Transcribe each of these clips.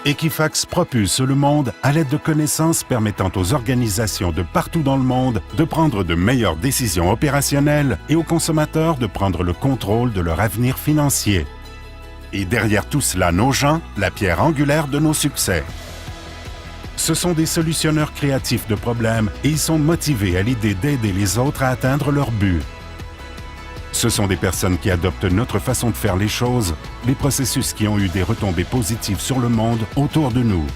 Equifax propulse le monde à l'aide de connaissances permettant aux organisations de partout dans le monde de prendre de meilleures décisions opérationnelles et aux consommateurs de prendre le contrôle de leur avenir financier. Et derrière tout cela, nos gens, la pierre angulaire de nos succès. Ce sont des solutionneurs créatifs de problèmes et ils sont motivés à l'idée d'aider les autres à atteindre leur but. Ce sont des personnes qui adoptent notre façon de faire les choses, les processus qui ont eu des retombées positives sur le monde autour de nous.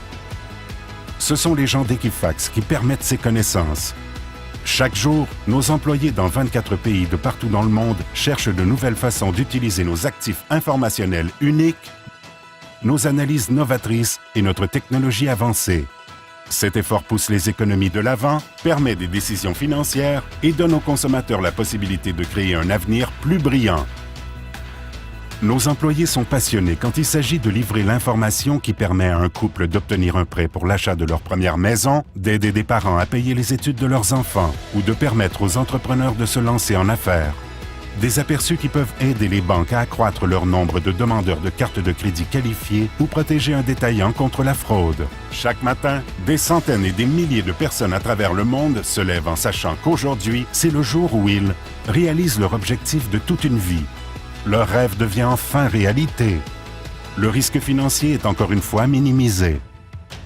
Ce sont les gens d'Equifax qui permettent ces connaissances. Chaque jour, nos employés dans 24 pays de partout dans le monde cherchent de nouvelles façons d'utiliser nos actifs informationnels uniques, nos analyses novatrices et notre technologie avancée. Cet effort pousse les économies de l'avant, permet des décisions financières et donne aux consommateurs la possibilité de créer un avenir plus brillant. Nos employés sont passionnés quand il s'agit de livrer l'information qui permet à un couple d'obtenir un prêt pour l'achat de leur première maison, d'aider des parents à payer les études de leurs enfants ou de permettre aux entrepreneurs de se lancer en affaires. Des aperçus qui peuvent aider les banques à accroître leur nombre de demandeurs de cartes de crédit qualifiés ou protéger un détaillant contre la fraude. Chaque matin, des centaines et des milliers de personnes à travers le monde se lèvent en sachant qu'aujourd'hui, c'est le jour où ils réalisent leur objectif de toute une vie. Leur rêve devient enfin réalité. Le risque financier est encore une fois minimisé.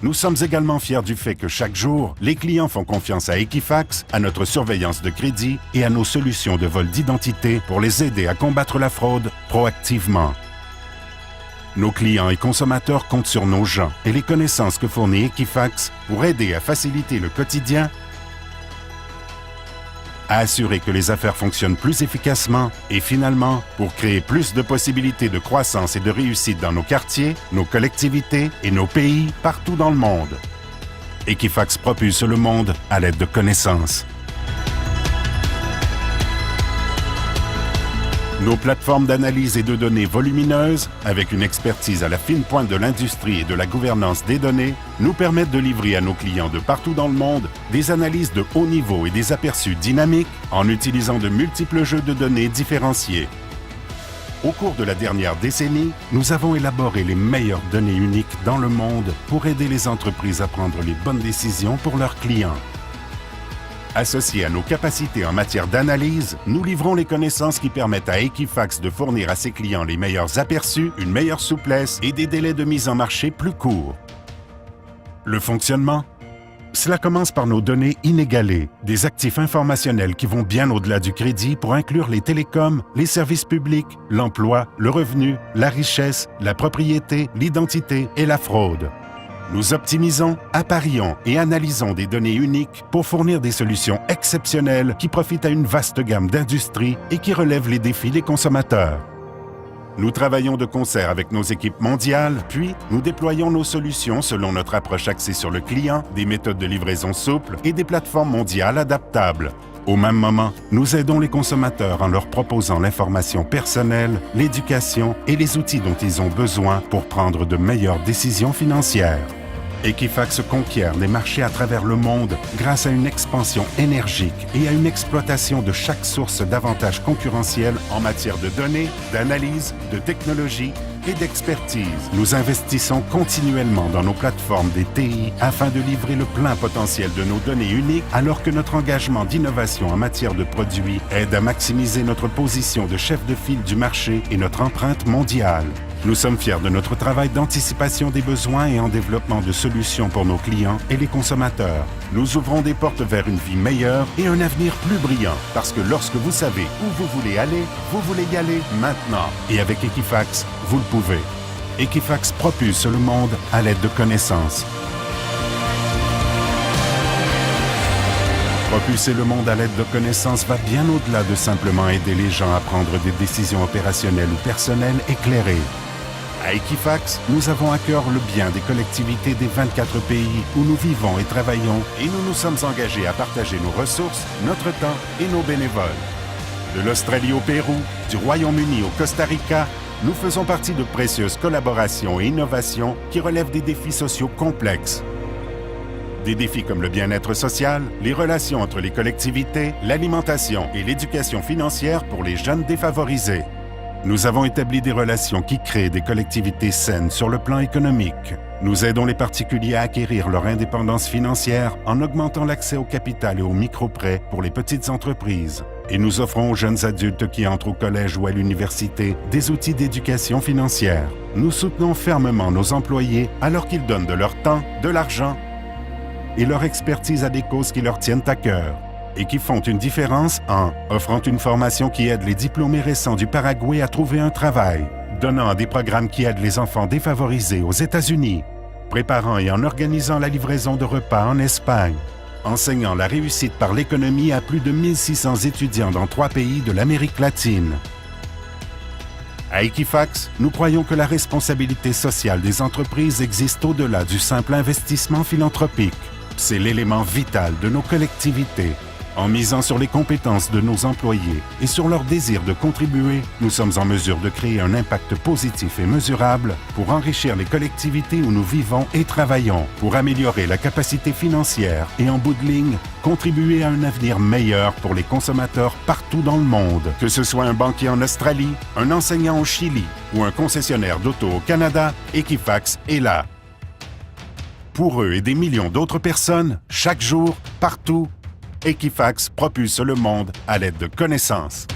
Nous sommes également fiers du fait que chaque jour, les clients font confiance à Equifax, à notre surveillance de crédit et à nos solutions de vol d'identité pour les aider à combattre la fraude proactivement. Nos clients et consommateurs comptent sur nos gens et les connaissances que fournit Equifax pour aider à faciliter le quotidien, à assurer que les affaires fonctionnent plus efficacement et finalement, pour créer plus de possibilités de croissance et de réussite dans nos quartiers, nos collectivités et nos pays partout dans le monde. Equifax propulse le monde à l'aide de connaissances. Nos plateformes d'analyse et de données volumineuses, avec une expertise à la fine pointe de l'industrie et de la gouvernance des données, nous permettent de livrer à nos clients de partout dans le monde des analyses de haut niveau et des aperçus dynamiques en utilisant de multiples jeux de données différenciés. Au cours de la dernière décennie, nous avons élaboré les meilleures données uniques dans le monde pour aider les entreprises à prendre les bonnes décisions pour leurs clients. Associés à nos capacités en matière d'analyse, nous livrons les connaissances qui permettent à Equifax de fournir à ses clients les meilleurs aperçus, une meilleure souplesse et des délais de mise en marché plus courts. Le fonctionnement? Cela commence par nos données inégalées, des actifs informationnels qui vont bien au-delà du crédit pour inclure les télécoms, les services publics, l'emploi, le revenu, la richesse, la propriété, l'identité et la fraude. Nous optimisons, apparions et analysons des données uniques pour fournir des solutions exceptionnelles qui profitent à une vaste gamme d'industries et qui relèvent les défis des consommateurs. Nous travaillons de concert avec nos équipes mondiales, puis nous déployons nos solutions selon notre approche axée sur le client, des méthodes de livraison souples et des plateformes mondiales adaptables. Au même moment, nous aidons les consommateurs en leur proposant l'information personnelle, l'éducation et les outils dont ils ont besoin pour prendre de meilleures décisions financières. Equifax conquiert des marchés à travers le monde grâce à une expansion énergique et à une exploitation de chaque source d'avantages concurrentiels en matière de données, d'analyse, de technologie et d'expertise. Nous investissons continuellement dans nos plateformes des TI afin de livrer le plein potentiel de nos données uniques alors que notre engagement d'innovation en matière de produits aide à maximiser notre position de chef de file du marché et notre empreinte mondiale. Nous sommes fiers de notre travail d'anticipation des besoins et en développement de solutions pour nos clients et les consommateurs. Nous ouvrons des portes vers une vie meilleure et un avenir plus brillant parce que lorsque vous savez où vous voulez y aller maintenant. Et avec Equifax, vous le pouvez. Equifax propulse le monde à l'aide de connaissances. Propulser le monde à l'aide de connaissances va bien au-delà de simplement aider les gens à prendre des décisions opérationnelles ou personnelles éclairées. À Equifax, nous avons à cœur le bien des collectivités des 24 pays où nous vivons et travaillons et nous nous sommes engagés à partager nos ressources, notre temps et nos bénévoles. De l'Australie au Pérou, du Royaume-Uni au Costa Rica, nous faisons partie de précieuses collaborations et innovations qui relèvent des défis sociaux complexes. Des défis comme le bien-être social, les relations entre les collectivités, l'alimentation et l'éducation financière pour les jeunes défavorisés. Nous avons établi des relations qui créent des collectivités saines sur le plan économique. Nous aidons les particuliers à acquérir leur indépendance financière en augmentant l'accès au capital et aux microprêts pour les petites entreprises. Et nous offrons aux jeunes adultes qui entrent au collège ou à l'université des outils d'éducation financière. Nous soutenons fermement nos employés alors qu'ils donnent de leur temps, de l'argent et leur expertise à des causes qui leur tiennent à cœur et qui font une différence en offrant une formation qui aide les diplômés récents du Paraguay à trouver un travail, donnant à des programmes qui aident les enfants défavorisés aux États-Unis, préparant et en organisant la livraison de repas en Espagne, enseignant la réussite par l'économie à plus de 1600 étudiants dans 3 pays de l'Amérique latine. À Equifax, nous croyons que la responsabilité sociale des entreprises existe au-delà du simple investissement philanthropique. C'est l'élément vital de nos collectivités. En misant sur les compétences de nos employés et sur leur désir de contribuer, nous sommes en mesure de créer un impact positif et mesurable pour enrichir les collectivités où nous vivons et travaillons, pour améliorer la capacité financière et, en bout de ligne, contribuer à un avenir meilleur pour les consommateurs partout dans le monde. Que ce soit un banquier en Australie, un enseignant au Chili ou un concessionnaire d'auto au Canada, Equifax est là. Pour eux et des millions d'autres personnes, chaque jour, partout, Equifax propulse le monde à l'aide de connaissances.